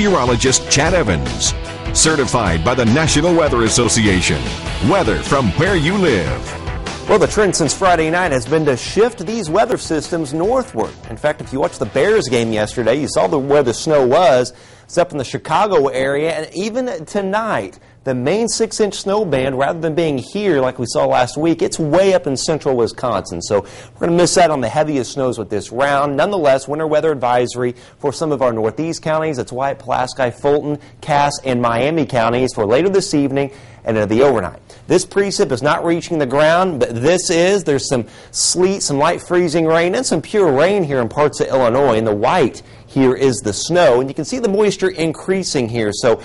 meteorologist Chad Evans. Certified by the National Weather Association. Weather from where you live. Well, the trend since Friday night has been to shift these weather systems northward. In fact, if you watched the Bears game yesterday, you saw where the snow was. It's up in the Chicago area, and even tonight, the main 6-inch snow band, rather than being here like we saw last week, it's way up in central Wisconsin. So we're going to miss out on the heaviest snows with this round. Nonetheless, winter weather advisory for some of our northeast counties. That's Wyatt, Pulaski, Fulton, Cass, and Miami counties for later this evening and into the overnight. This precip is not reaching the ground, but there's some sleet, some light freezing rain, and some pure rain here in parts of Illinois. And the white here is the snow, and you can see the moisture increasing here. So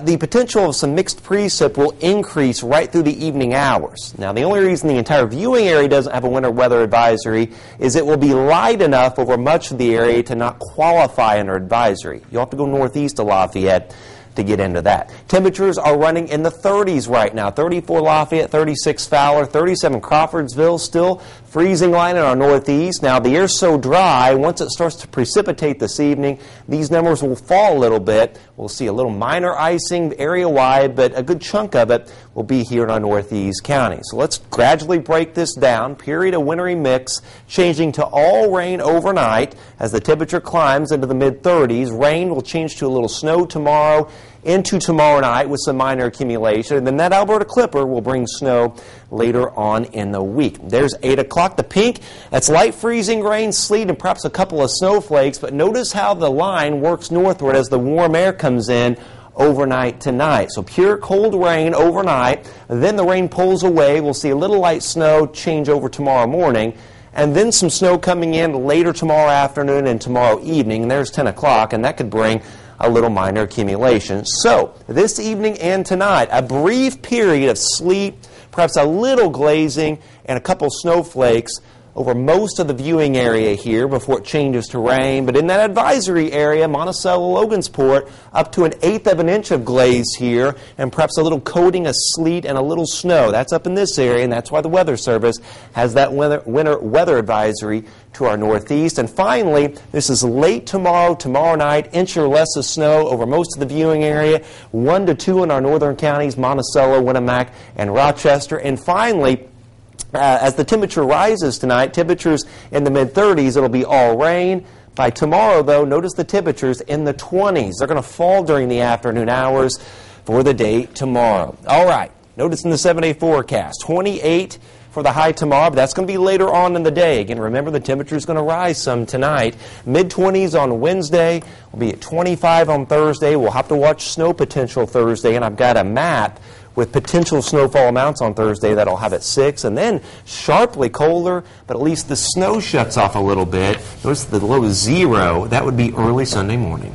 the potential of some mixed precip will increase right through the evening hours. Now, the only reason the entire viewing area doesn't have a winter weather advisory is it will be light enough over much of the area to not qualify under advisory. You'll have to go northeast of Lafayette to get into that. Temperatures are running in the 30s right now. 34 Lafayette, 36 Fowler, 37 Crawfordsville, still freezing line in our northeast. Now, the air's so dry, once it starts to precipitate this evening, these numbers will fall a little bit. We'll see a little minor icing area-wide, but a good chunk of it will be here in our northeast county. So let's gradually break this down. Period of wintry mix, changing to all rain overnight as the temperature climbs into the mid-30s. Rain will change to a little snow tomorrow, into tomorrow night with some minor accumulation. And then that Alberta Clipper will bring snow later on in the week. There's 8 o'clock. The pink, that's light freezing rain, sleet, and perhaps a couple of snowflakes. But notice how the line works northward as the warm air comes in overnight tonight. So pure cold rain overnight. Then the rain pulls away. We'll see a little light snow change over tomorrow morning. And then some snow coming in later tomorrow afternoon and tomorrow evening. And there's 10 o'clock, and that could bring a little minor accumulation. So this evening and tonight, a brief period of sleet, perhaps a little glazing, and a couple snowflakes over most of the viewing area here before it changes to rain. But in that advisory area, Monticello, Logansport, up to 1/8 of an inch of glaze here, and perhaps a little coating of sleet and a little snow. That's up in this area, and that's why the Weather Service has that winter weather advisory to our northeast. And finally, this is late tomorrow night, inch or less of snow over most of the viewing area, 1 to 2 in our northern counties, Monticello, Winnemac, and Rochester. And finally, as the temperature rises tonight, temperatures in the mid-30s, it'll be all rain. By tomorrow, though, notice the temperatures in the 20s. They're going to fall during the afternoon hours for the day tomorrow. All right, notice in the 7-day forecast, 28 for the high tomorrow, but that's going to be later on in the day. Again, remember the temperature is going to rise some tonight. Mid-20s on Wednesday. We'll be at 25 on Thursday. We'll have to watch snow potential Thursday, and I've got a map with potential snowfall amounts on Thursday that I'll have at 6, and then sharply colder, but at least the snow shuts off a little bit. Notice the low is 0. That would be early Sunday morning.